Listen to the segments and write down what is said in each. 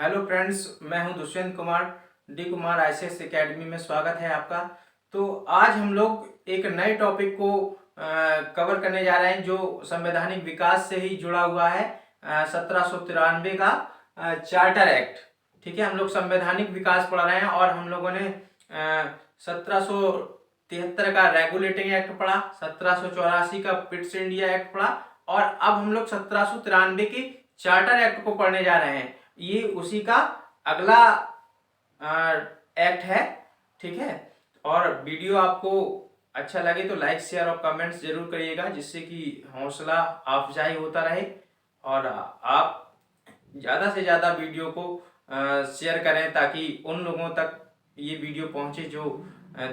Hello friends, मैं हूं Dushyant Kumar. D Kumar ICS academy में स्वागत है आपका। तो आज हम लोग एक नए टॉपिक को कवर करने जा रहे हैं जो संवैधानिक विकास से ही जुड़ा हुआ है। 1793 का चार्टर एक्ट। ठीक है, हम लोग संवैधानिक विकास पढ़ रहे हैं और हम लोगों ने 1773 का रेगुलेटिंग एक्ट पढ़ा, 1784 का पिट्स इंडिया एक्ट पढ़ा और अब हम लोग 1793 की चार्टर एक्ट को पढ़ने जा रहे हैं। ये उसी का अगला एक्ट है। ठीक है, और वीडियो आपको अच्छा लगे तो लाइक शेयर और कमेंट्स जरूर करिएगा, जिससे कि हौसला अफजाई होता रहे और आप ज़्यादा से ज़्यादा वीडियो को शेयर करें ताकि उन लोगों तक ये वीडियो पहुंचे जो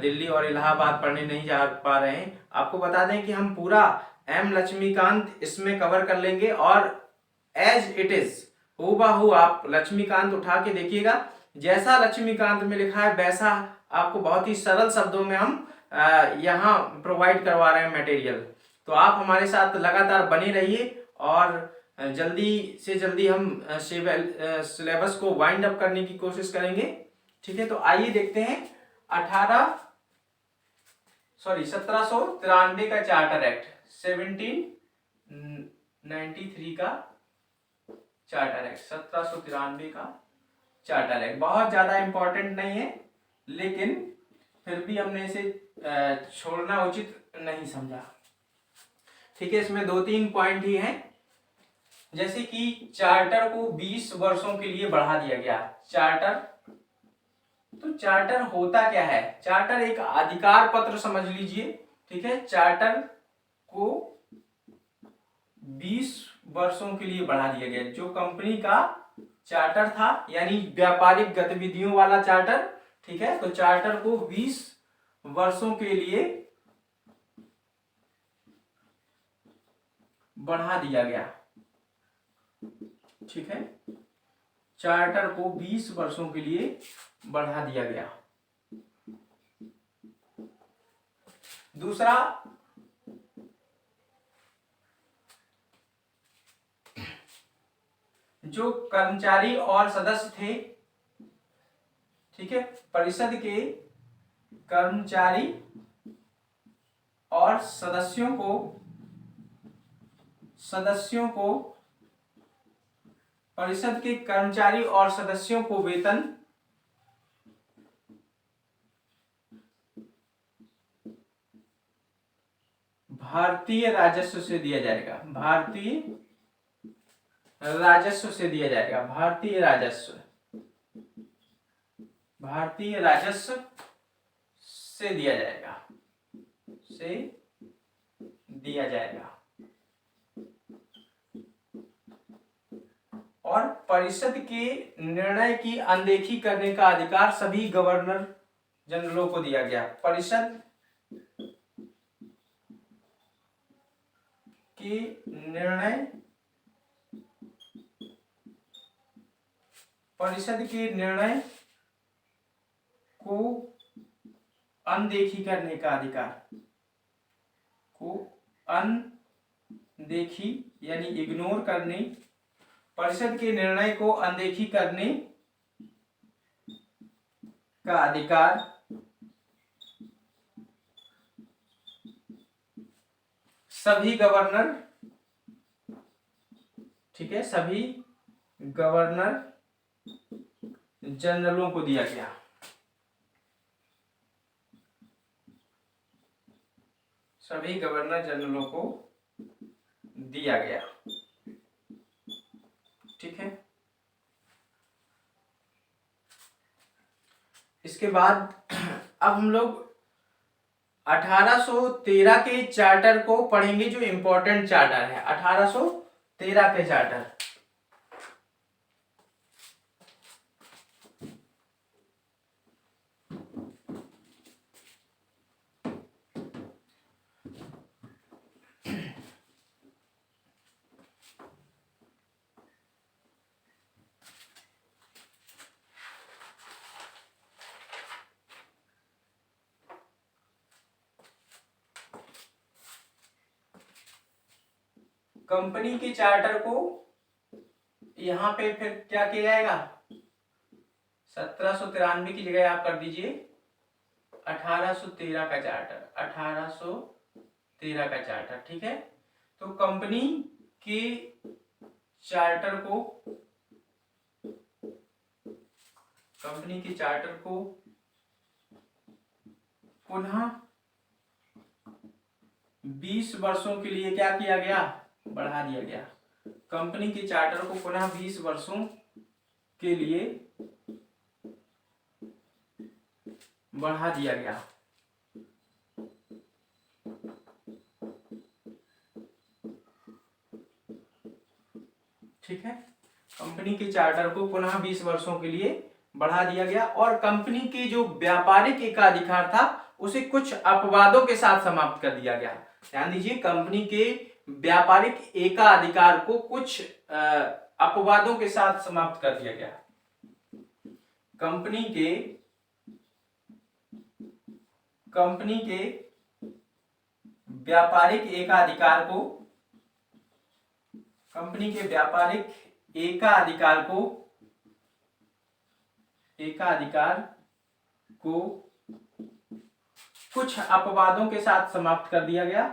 दिल्ली और इलाहाबाद पढ़ने नहीं जा पा रहे हैं। आपको बता दें कि हम पूरा एम लक्ष्मीकांत इसमें कवर कर लेंगे और एज इट इज हूबहू आप लक्ष्मीकांत उठा के देखिएगा, जैसा लक्ष्मीकांत में लिखा है वैसा आपको बहुत ही सरल शब्दों में हम यहाँ प्रोवाइड करवा रहे हैं मटेरियल। तो आप हमारे साथ लगातार बने रहिए और जल्दी से जल्दी हम सिलेबस को वाइंड अप करने की कोशिश करेंगे। ठीक है, तो आइए देखते हैं 1793 का चार्टर एक्ट, 1793 का चार्टर एक्ट, 1793 का चार्टर एक्ट बहुत ज्यादा इंपॉर्टेंट नहीं है, लेकिन फिर भी हमने इसे छोड़ना उचित नहीं समझा। ठीक है, इसमें 2-3 पॉइंट ही हैं, जैसे कि चार्टर को 20 वर्षों के लिए बढ़ा दिया गया। चार्टर, तो चार्टर होता क्या है? चार्टर एक अधिकार पत्र समझ लीजिए। ठीक है, चार्टर को 20 वर्षों के लिए बढ़ा दिया गया। जो कंपनी का चार्टर था, यानी व्यापारिक गतिविधियों वाला चार्टर, ठीक है, तो चार्टर को 20 वर्षों के लिए बढ़ा दिया गया। ठीक है, चार्टर को 20 वर्षों के लिए बढ़ा दिया गया। दूसरा, जो कर्मचारी और सदस्य थे, ठीक है, परिषद के कर्मचारी और सदस्यों को परिषद के कर्मचारी और सदस्यों को वेतन भारतीय राजस्व से दिया जाएगा। भारतीय राजस्व से दिया जाएगा। भारतीय राजस्व से दिया जाएगा, से दिया जाएगा। और परिषद के निर्णय की अनदेखी करने का अधिकार सभी गवर्नर जनरलों को दिया गया। परिषद के निर्णय को अनदेखी करने का अधिकार, को अनदेखी यानी इग्नोर करने, परिषद के निर्णय को अनदेखी करने का अधिकार सभी गवर्नर, ठीक है, सभी गवर्नर जनरलों को दिया गया। सभी गवर्नर जनरलों को दिया गया। ठीक है, इसके बाद अब हम लोग 1813 के चार्टर को पढ़ेंगे, जो इंपॉर्टेंट चार्टर है। 1813 के चार्टर, कंपनी के चार्टर को यहां पे फिर क्या किया जाएगा? 1793 की जगह आप कर दीजिए 1813 का चार्टर, 1813 का चार्टर। ठीक है, तो कंपनी के चार्टर को पुनः 20 वर्षों के लिए क्या किया गया, बढ़ा दिया गया। कंपनी के चार्टर को पुनः 20 वर्षों के लिए बढ़ा दिया गया। ठीक है, कंपनी के चार्टर को पुनः 20 वर्षों के लिए बढ़ा दिया गया और कंपनी के जो व्यापारिक एकाधिकार था उसे कुछ अपवादों के साथ समाप्त कर दिया गया। ध्यान दीजिए, कंपनी के व्यापारिक एकाधिकार को कुछ अपवादों के साथ समाप्त कर दिया गया। कंपनी के व्यापारिक एकाधिकार को कुछ अपवादों के साथ समाप्त कर दिया गया।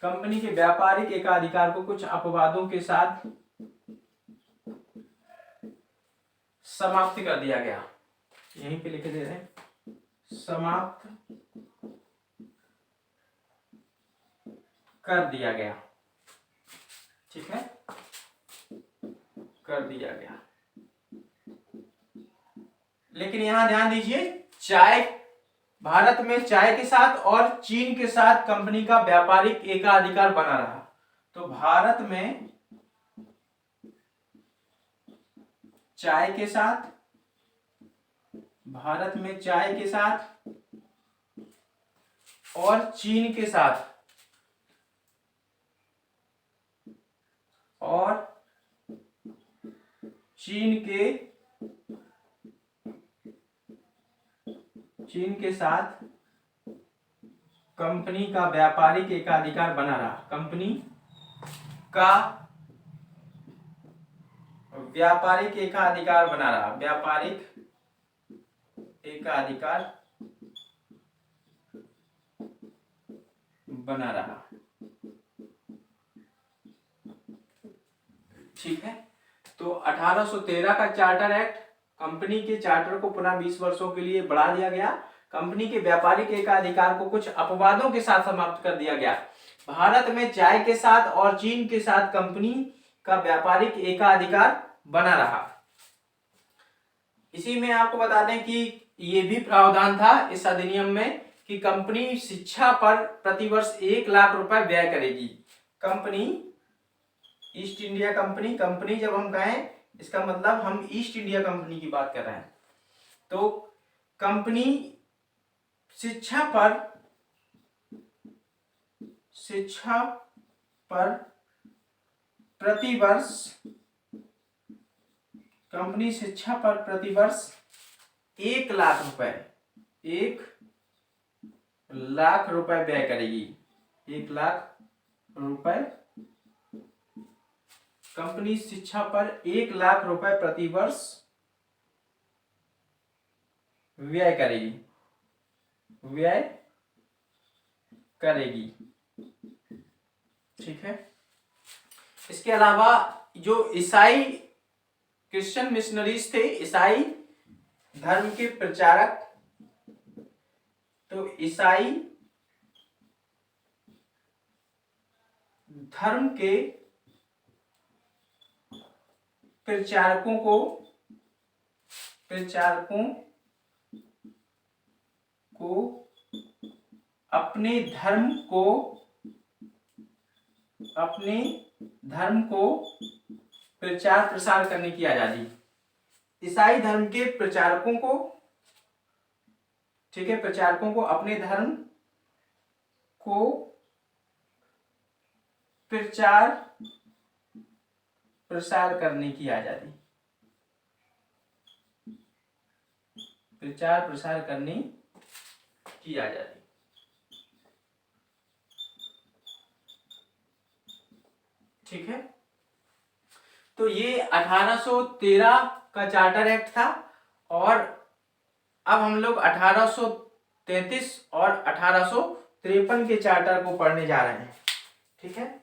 कंपनी के व्यापारिक एकाधिकार को कुछ अपवादों के साथ समाप्त कर दिया गया। यहीं पे लिख दे रहे हैं, समाप्त कर दिया गया। ठीक है, कर दिया गया। लेकिन यहां ध्यान दीजिए, भारत में चाय के साथ और चीन के साथ कंपनी का व्यापारिक एकाधिकार बना रहा। तो भारत में चाय के साथ और चीन के साथ कंपनी का व्यापारिक एकाधिकार बना रहा। कंपनी का व्यापारिक एकाधिकार बना रहा। ठीक है, तो 1813 का चार्टर एक्ट, कंपनी के चार्टर को पुनः 20 वर्षों के लिए बढ़ा दिया गया। कंपनी के व्यापारिक एकाधिकार को कुछ अपवादों के साथ समाप्त कर दिया गया। भारत में चाय के साथ और चीन के साथ कंपनी का व्यापारिक एकाधिकार बना रहा। इसी में आपको बता दें कि ये भी प्रावधान था इस अधिनियम में कि कंपनी शिक्षा पर प्रतिवर्ष 1 लाख रुपए व्यय करेगी। कंपनी, ईस्ट इंडिया कंपनी जब हम कहें इसका मतलब हम ईस्ट इंडिया कंपनी की बात कर रहे हैं। तो कंपनी शिक्षा पर प्रतिवर्ष 1 लाख रुपए व्यय करेगी। 1 लाख रुपए, कंपनी शिक्षा पर 1 लाख रुपए प्रतिवर्ष व्यय करेगी। ठीक है, इसके अलावा जो ईसाई क्रिश्चियन मिशनरीज थे, ईसाई धर्म के प्रचारक, तो ईसाई धर्म के प्रचारकों को अपने धर्म को प्रचार प्रसार करने की आजादी। ईसाई धर्म के प्रचारकों को, ठीक है, प्रचारकों को अपने धर्म को प्रचार प्रसार करने की आजादी। प्रचार प्रसार करने की आजादी। ठीक है, तो ये 1813 का चार्टर एक्ट था, और अब हम लोग 1833 और 1853 के चार्टर को पढ़ने जा रहे हैं। ठीक है,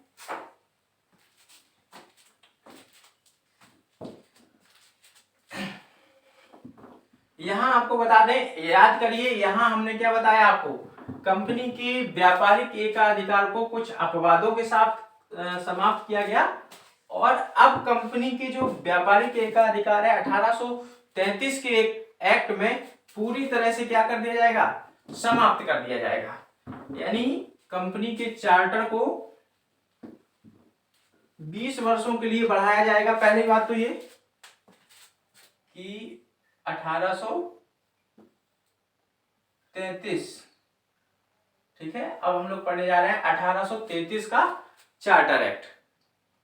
यहाँ आपको बता दें, याद करिए, यहाँ हमने क्या बताया आपको, कंपनी के व्यापारिक एकाधिकार को कुछ अपवादों के साथ समाप्त किया गया, और अब कंपनी के जो व्यापारिक एकाधिकार है 1833 के एक्ट में पूरी तरह से क्या कर दिया जाएगा, समाप्त कर दिया जाएगा। यानी कंपनी के चार्टर को 20 वर्षों के लिए बढ़ाया जाएगा। पहली बात तो ये कि 1833, ठीक है। अब हम लोग पढ़ने जा रहे हैं 1833 का चार्टर एक्ट।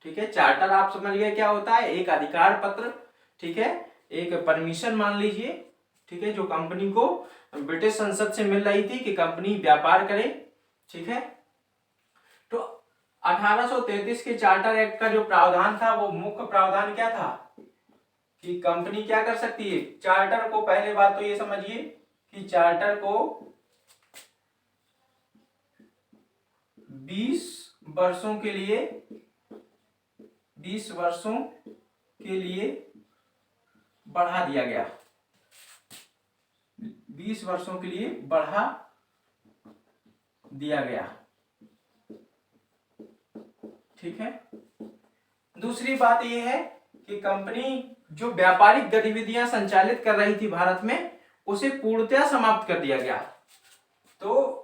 ठीक है, चार्टर आप समझ गए क्या होता है, एक अधिकार पत्र, ठीक है, एक परमिशन मान लीजिए, ठीक है, जो कंपनी को ब्रिटिश संसद से मिल रही थी कि कंपनी व्यापार करे। ठीक है, तो 1833 के चार्टर एक्ट का जो प्रावधान था, वो मुख्य प्रावधान क्या था कि कंपनी क्या कर सकती है, चार्टर को, पहले बात तो ये समझिए कि चार्टर को 20 वर्षों के लिए 20 वर्षों के लिए बढ़ा दिया गया, 20 वर्षों के लिए बढ़ा दिया गया। ठीक है, दूसरी बात यह है कि कंपनी जो व्यापारिक गतिविधियां संचालित कर रही थी भारत में, उसे पूर्णतया समाप्त कर दिया गया। तो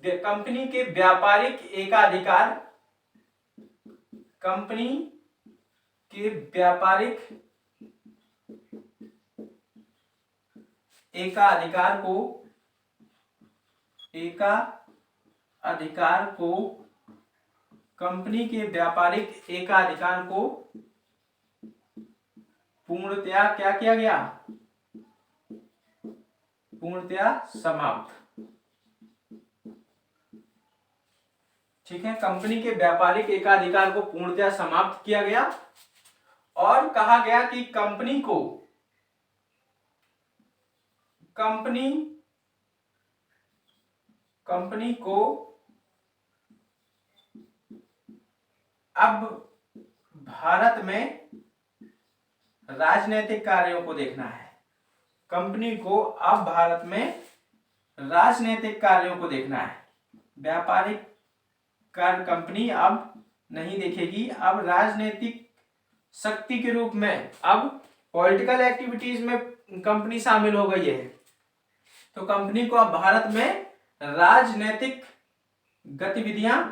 कंपनी के व्यापारिक एकाधिकार, कंपनी के व्यापारिक एकाधिकार को कंपनी के व्यापारिक एकाधिकार को पूर्णतया क्या किया गया, पूर्णतया समाप्त। ठीक है, कंपनी के व्यापारिक एकाधिकार को पूर्णतया समाप्त किया गया, और कहा गया कि कंपनी को अब भारत में राजनीतिक कार्यों को देखना है। कंपनी को अब भारत में राजनीतिक कार्यों को देखना है। व्यापारिक कार्य कंपनी अब नहीं देखेगी, अब राजनीतिक शक्ति के रूप में, अब पॉलिटिकल एक्टिविटीज में कंपनी शामिल हो गई है। तो कंपनी को अब भारत में राजनीतिक गतिविधियां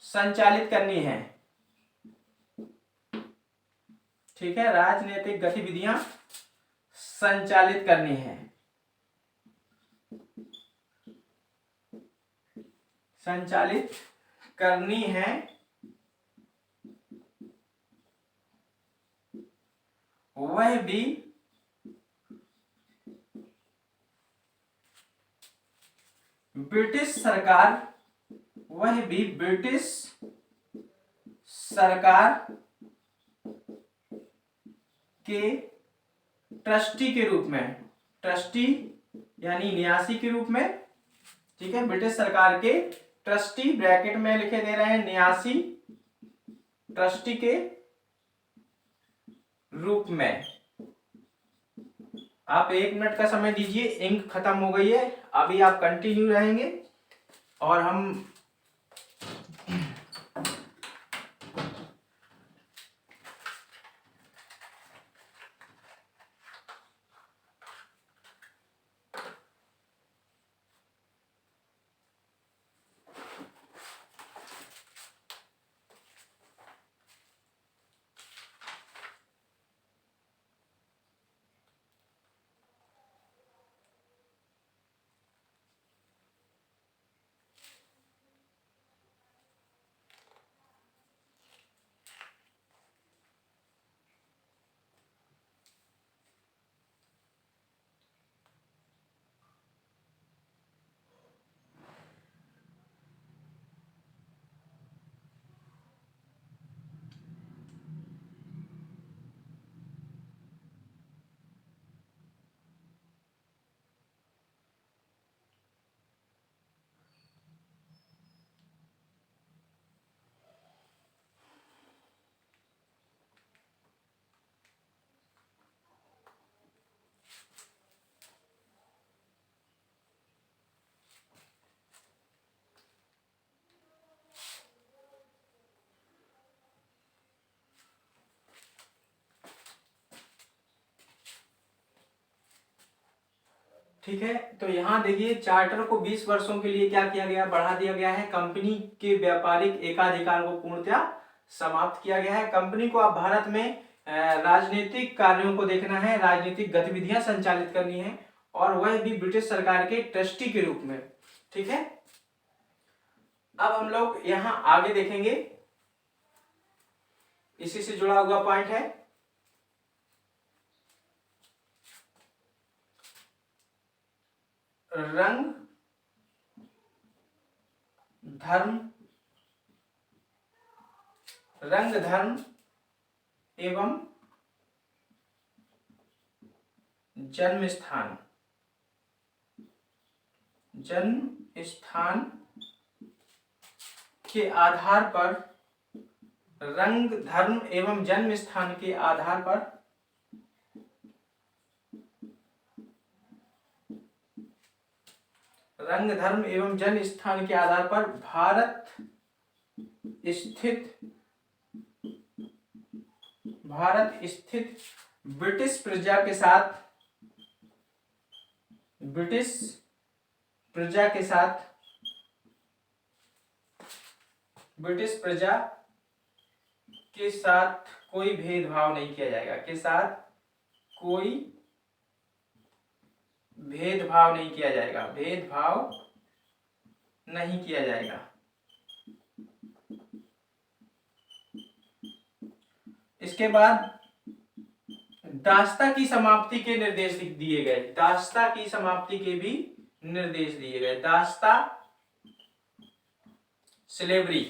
संचालित करनी है। ठीक है, राजनीतिक गतिविधियां संचालित करनी है, संचालित करनी है। वह भी ब्रिटिश सरकार के ट्रस्टी के रूप में, ट्रस्टी यानी न्यासी के रूप में। ठीक है, ब्रिटिश सरकार के ट्रस्टी, ब्रैकेट में लिखे दे रहे हैं न्यासी, ट्रस्टी के रूप में। आप 1 मिनट का समय दीजिए, इंक खत्म हो गई है। अभी आप कंटिन्यू रहेंगे और हम ठीक है, तो यहाँ देखिए चार्टर को 20 वर्षों के लिए क्या किया गया, बढ़ा दिया गया है। कंपनी के व्यापारिक एकाधिकार को पूर्णतः समाप्त किया गया है। कंपनी को अब भारत में राजनीतिक कार्यों को देखना है, राजनीतिक गतिविधियां संचालित करनी है, और वह भी ब्रिटिश सरकार के ट्रस्टी के रूप में। ठीक है, अब हम लोग यहाँ आगे देखेंगे, इसी से जुड़ा हुआ पॉइंट है। रंग धर्म एवं जन्म स्थान के आधार पर, रंग धर्म एवं जन्म स्थान के आधार पर रंग धर्म एवं जन्म स्थान के आधार पर भारत स्थित ब्रिटिश प्रजा के साथ कोई भेदभाव नहीं किया जाएगा, भेदभाव नहीं किया जाएगा। इसके बाद दास्ता की समाप्ति के निर्देश दिए गए, दास्ता की समाप्ति के भी निर्देश दिए गए। दास्ता स्लेवरी,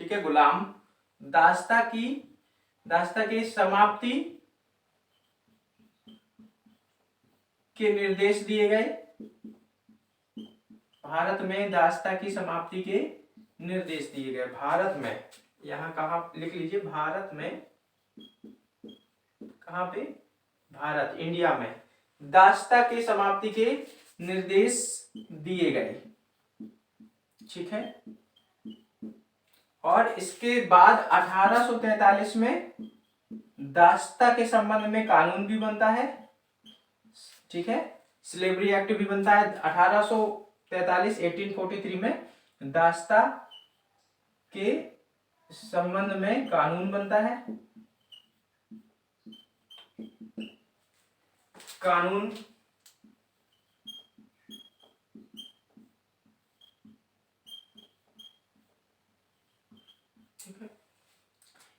ठीक है, गुलाम, दास्ता की समाप्ति के निर्देश दिए गए। भारत में दास्ता की समाप्ति के निर्देश दिए गए। भारत में, यहां कहा लिख लीजिए, भारत में, कहां पे, भारत, इंडिया में दास्ता की समाप्ति के निर्देश दिए गए। ठीक है, और इसके बाद 1843 में दास्ता के संबंध में कानून भी बनता है। ठीक है, स्लेवरी एक्ट भी बनता है 1843 में। दास्ता के संबंध में कानून बनता है, कानून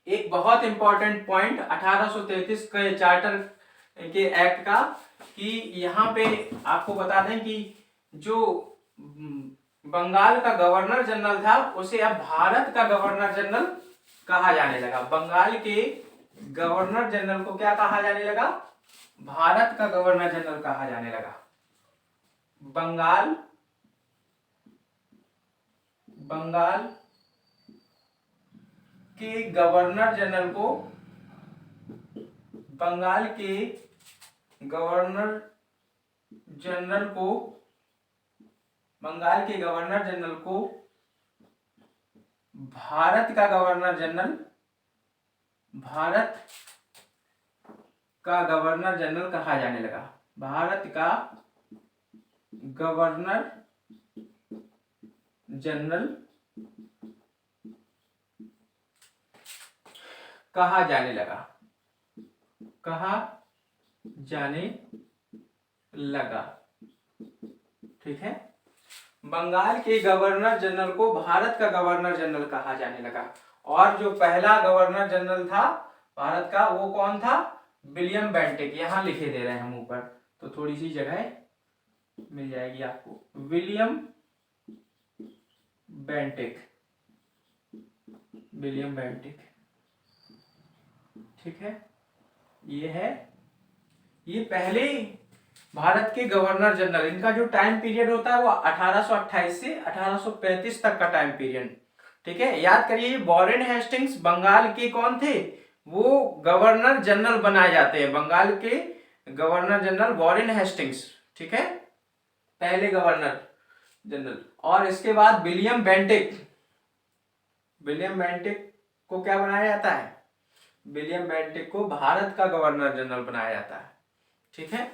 एक बहुत इंपॉर्टेंट पॉइंट 1833 के चार्टर के एक्ट का, कि यहाँ पे आपको बता दें कि जो बंगाल का गवर्नर जनरल था उसे अब भारत का गवर्नर जनरल कहा जाने लगा। बंगाल के गवर्नर जनरल को क्या कहा जाने लगा, भारत का गवर्नर जनरल कहा जाने लगा। बंगाल के गवर्नर जनरल को, बंगाल के गवर्नर जनरल को भारत का गवर्नर जनरल कहा जाने लगा। भारत का गवर्नर जनरल कहा जाने लगा। ठीक है, बंगाल के गवर्नर जनरल को भारत का गवर्नर जनरल कहा जाने लगा। और जो पहला गवर्नर जनरल था भारत का, वो कौन था, विलियम बेंटिक। यहां लिखे दे रहे हैं हम ऊपर, तो थोड़ी सी जगह मिल जाएगी आपको। विलियम बेंटिक, ठीक है, ये पहले भारत के गवर्नर जनरल। इनका जो टाइम पीरियड होता है वो 1828 से 1835 तक का टाइम पीरियड। ठीक है, याद करिए, वॉरेन हेस्टिंग्स बंगाल के कौन थे, वो गवर्नर जनरल बनाए जाते हैं। बंगाल के गवर्नर जनरल वॉरेन हेस्टिंग्स, ठीक है, पहले गवर्नर जनरल। और इसके बाद विलियम बेंटिक को क्या बनाया जाता है, विलियम बेंटिक को भारत का गवर्नर जनरल बनाया जाता है। ठीक है,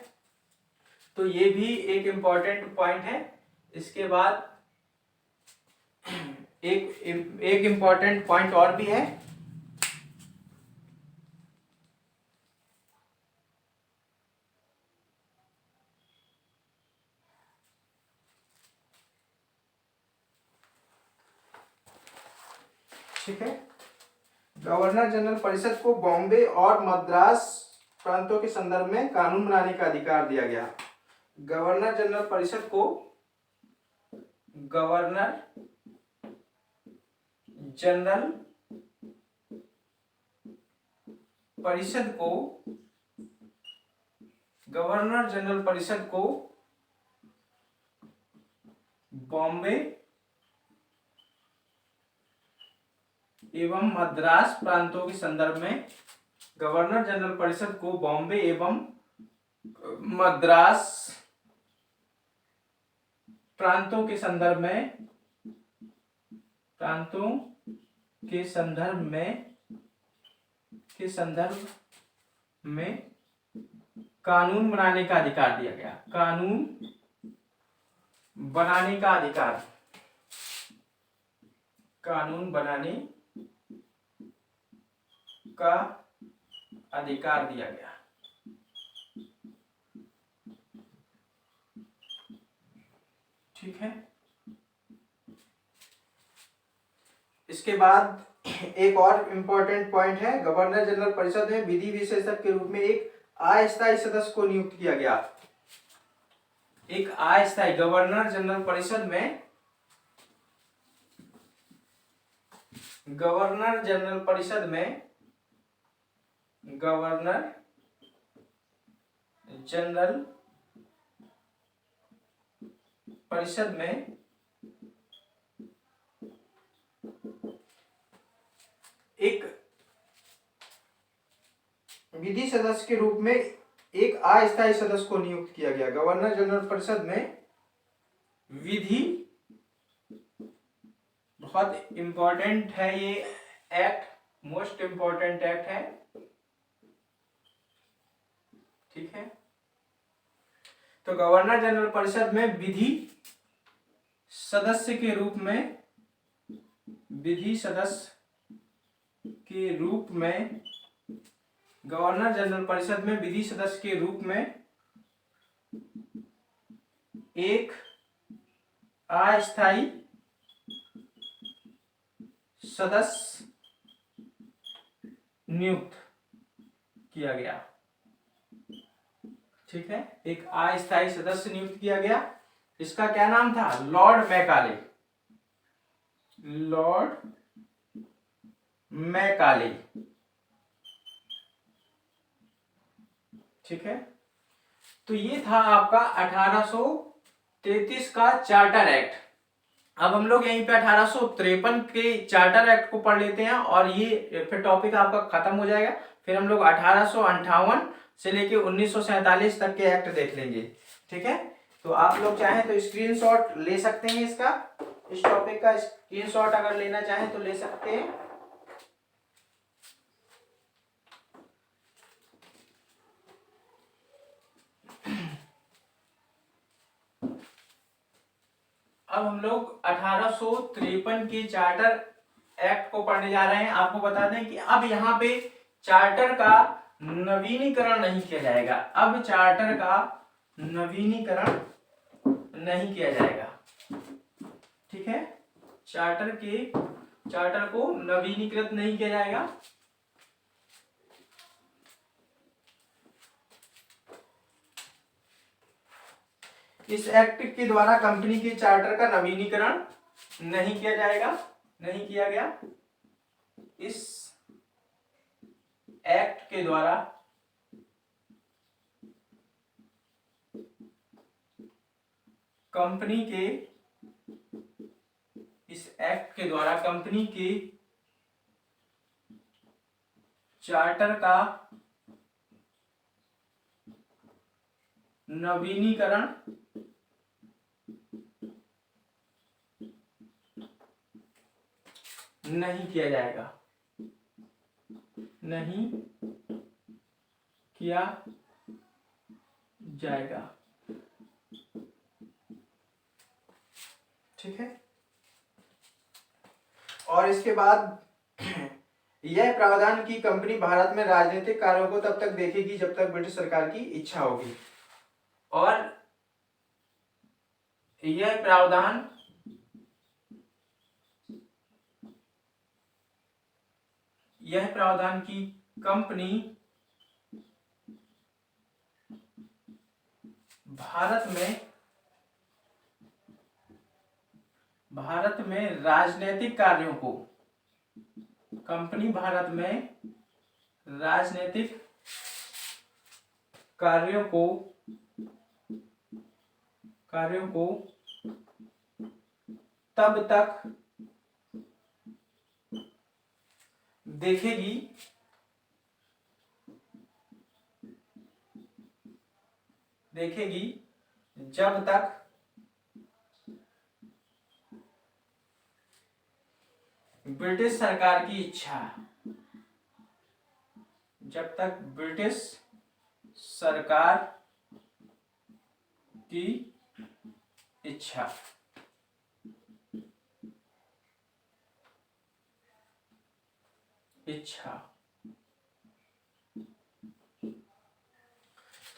तो ये भी एक इम्पॉर्टेंट पॉइंट है। इसके बाद एक इम्पॉर्टेंट पॉइंट और भी है। ठीक है, गवर्नर जनरल परिषद को बॉम्बे और मद्रास प्रांतों के संदर्भ में कानून बनाने का अधिकार दिया गया। गवर्नर जनरल परिषद को गवर्नर जनरल परिषद को गवर्नर जनरल परिषद को बॉम्बे एवं मद्रास प्रांतों के संदर्भ में गवर्नर जनरल परिषद को बॉम्बे एवं मद्रास प्रांतों के संदर्भ में कानून बनाने का अधिकार दिया गया। कानून बनाने का अधिकार, कानून बनाने का अधिकार दिया गया। ठीक है, इसके बाद एक और इंपॉर्टेंट पॉइंट है, गवर्नर जनरल परिषद में विधि विशेषज्ञ के रूप में एक अस्थायी सदस्य को नियुक्त किया गया। एक अस्थायी, गवर्नर जनरल परिषद में गवर्नर जनरल परिषद में गवर्नर जनरल परिषद में एक विधि सदस्य के रूप में एक अस्थायी सदस्य को नियुक्त किया गया। गवर्नर जनरल परिषद में विधि, बहुत इंपॉर्टेंट है ये एक्ट, मोस्ट इंपॉर्टेंट एक्ट है। ठीक है, तो गवर्नर जनरल परिषद में विधि सदस्य के रूप में, विधि सदस्य के रूप में गवर्नर जनरल परिषद में विधि सदस्य के रूप में एक अस्थायी सदस्य नियुक्त किया गया। ठीक है, एक अस्थायी सदस्य नियुक्त किया गया। इसका क्या नाम था? Lord Macaulay. Lord Macaulay. ठीक है, तो ये था आपका 1833 का चार्टर एक्ट। अब हम लोग यहीं पे 1853 के चार्टर एक्ट को पढ़ लेते हैं और ये फिर टॉपिक आपका खत्म हो जाएगा। फिर हम लोग 1858 से लेके 1947 तक के एक्ट देख लेंगे। ठीक है, तो आप लोग चाहें तो स्क्रीनशॉट ले सकते हैं इसका, इस टॉपिक का स्क्रीनशॉट अगर लेना चाहें तो ले सकते हैं। अब हम लोग 1853 के चार्टर एक्ट को पढ़ने जा रहे हैं। आपको बता दें कि अब यहाँ पे चार्टर का नवीनीकरण नहीं किया जाएगा। अब चार्टर का नवीनीकरण नहीं किया जाएगा। ठीक है, चार्टर को नवीनीकृत नहीं किया जाएगा। इस एक्ट के द्वारा कंपनी के चार्टर का नवीनीकरण नहीं किया जाएगा, नहीं किया गया। इस एक्ट के द्वारा कंपनी के, इस एक्ट के द्वारा कंपनी के चार्टर का नवीनीकरण नहीं किया जाएगा, नहीं किया जाएगा। ठीक है। और इसके बाद यह प्रावधान की कंपनी भारत में राजनीतिक कार्यों को तब तक देखेगी जब तक ब्रिटिश सरकार की इच्छा होगी। और यह प्रावधान की कंपनी भारत में राजनीतिक कार्यों को, कंपनी भारत में राजनीतिक कार्यों को तब तक देखेगी जब तक ब्रिटिश सरकार की इच्छा, जब तक ब्रिटिश सरकार की इच्छा।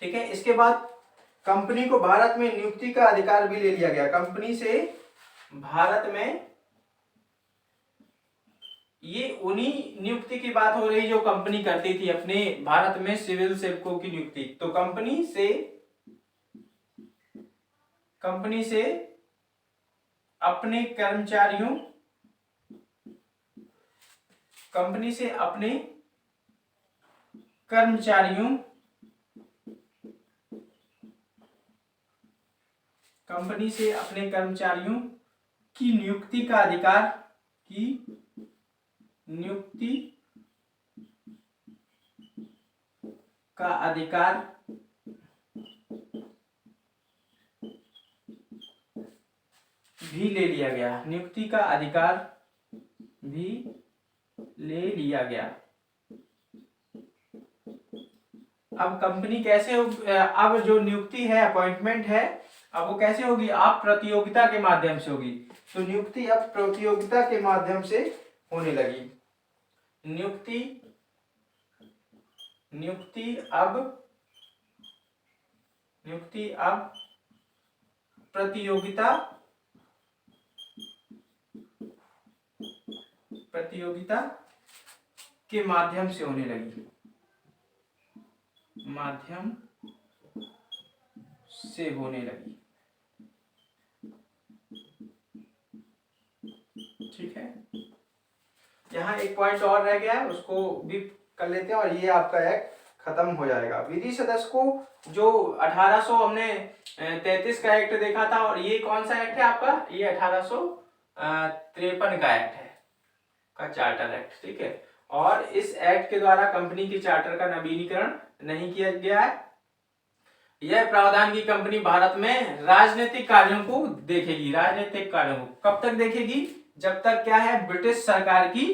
ठीक है। इसके बाद कंपनी को भारत में नियुक्ति का अधिकार भी ले लिया गया। कंपनी से भारत में, ये उन्हीं नियुक्ति की बात हो रही जो कंपनी करती थी अपने भारत में सिविल सेवकों की नियुक्ति। तो कंपनी से अपने कर्मचारियों की नियुक्ति का अधिकार भी ले लिया गया। नियुक्ति का अधिकार भी ले लिया गया। अब कंपनी कैसे अब जो नियुक्ति है, अपॉइंटमेंट है, अब वो कैसे होगी? आप प्रतियोगिता के माध्यम से होगी। तो नियुक्ति अब प्रतियोगिता के माध्यम से होने लगी। नियुक्ति अब प्रतियोगिता के माध्यम से होने लगी। ठीक है। यहाँ एक पॉइंट और रह गया है, उसको भी कर लेते हैं और ये आपका एक्ट खत्म हो जाएगा। विधि सदस्य को जो 1800 हमने 33 का एक्ट देखा था, और ये कौन सा एक्ट है आपका? ये 1853 का एक्ट है, का चार्टर एक्ट। ठीक है। और इस एक्ट के द्वारा कंपनी के चार्टर का नवीनीकरण नहीं किया गया है। यह प्रावधान की कंपनी भारत में राजनीतिक कार्यों को देखेगी। राजनीतिक कार्यों को कब तक देखेगी? जब तक क्या है? ब्रिटिश सरकार की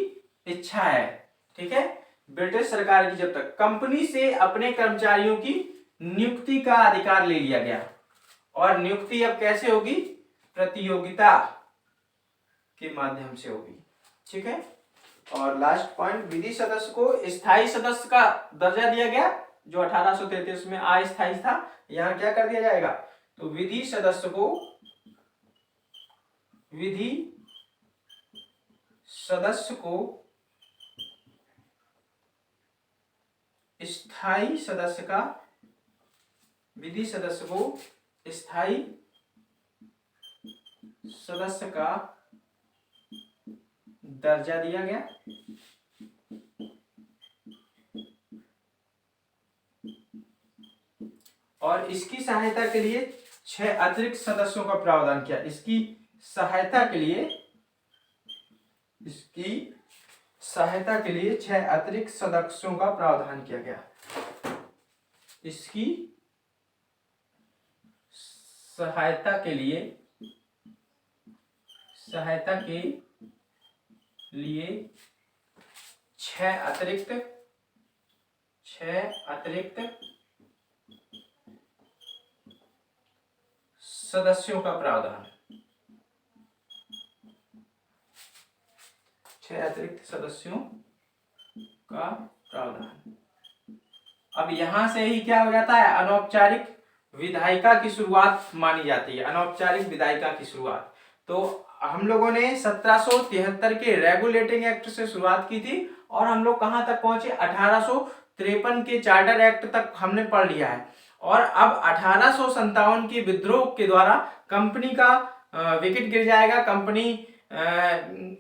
इच्छा है। ठीक है। ब्रिटिश सरकार की, जब तक कंपनी से अपने कर्मचारियों की नियुक्ति का अधिकार ले लिया गया। और नियुक्ति अब कैसे होगी? प्रतियोगिता के माध्यम से होगी। ठीक है। और लास्ट पॉइंट, विधि सदस्य को स्थायी सदस्य का दर्जा दिया गया, जो 1833 में अस्थायी था। यहां क्या कर दिया जाएगा? तो विधि सदस्य को स्थायी सदस्य का, विधि सदस्य को स्थायी सदस्य का दर्जा दिया गया। और इसकी सहायता के लिए 6 अतिरिक्त सदस्यों का प्रावधान किया। इसकी सहायता के लिए 6 अतिरिक्त सदस्यों का प्रावधान किया गया। इसकी सहायता के लिए 6 अतिरिक्त सदस्यों का प्रावधान। 6 अतिरिक्त सदस्यों का प्रावधान। अब यहां से ही क्या हो जाता है, अनौपचारिक विधायिका की शुरुआत मानी जाती है, अनौपचारिक विधायिका की शुरुआत। तो हम लोगों ने 1773 के रेगुलेटिंग एक्ट से शुरुआत की थी और हम लोग कहां तक पहुंचे, 1853 के चार्टर एक्ट तक हमने पढ़ लिया है। और अब 1857 के विद्रोह के द्वारा कंपनी का विकेट गिर जाएगा। कंपनी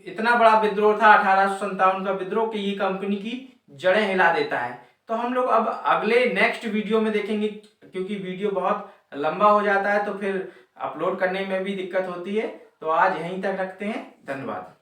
इतना बड़ा विद्रोह था 1857 का विद्रोह कि ये कंपनी की जड़ें हिला देता है। तो हम लोग अब अगले नेक्स्ट वीडियो में देखेंगे, क्योंकि वीडियो बहुत लंबा हो जाता है तो फिर अपलोड करने में भी दिक्कत होती है। तो आज यहीं तक रखते हैं, धन्यवाद।